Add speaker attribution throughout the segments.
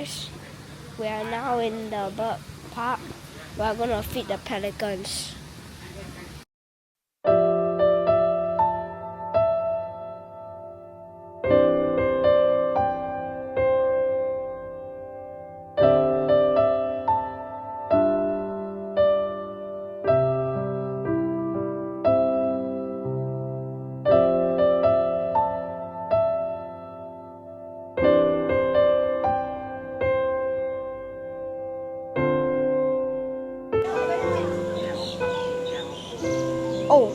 Speaker 1: guys. We are now in the bird park. We are gonna feed the pelicans. Oh,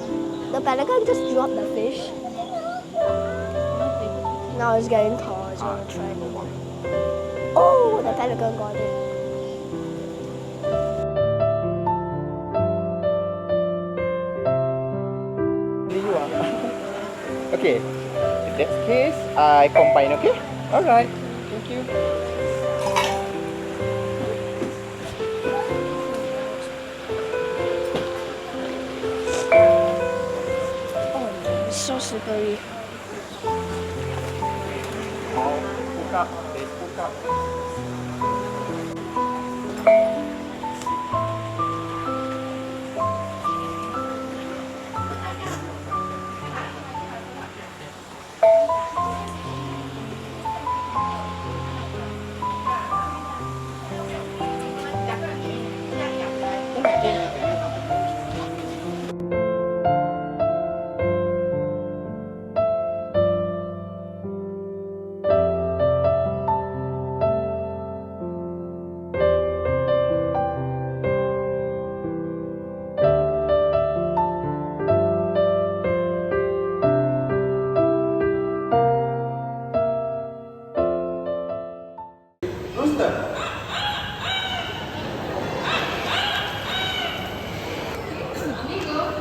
Speaker 1: the pelican just dropped the fish. Now it's getting tall. It's gonna try anymore. Oh, the pelican got it.
Speaker 2: You are. Okay, in that case, I combine, okay? Alright, thank you.
Speaker 1: Oh, it's so slippery.
Speaker 2: Hook up, let's hook up. Rooster.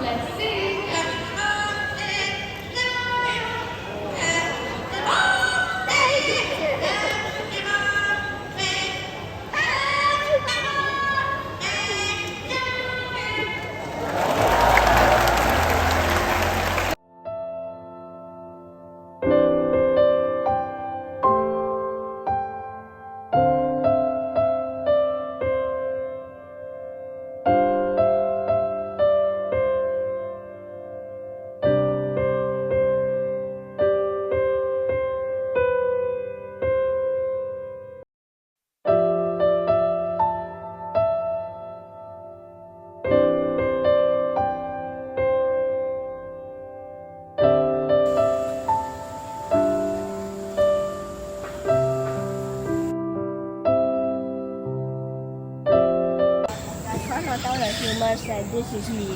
Speaker 3: Let's sing.
Speaker 1: I try not to tell the humans that this is me.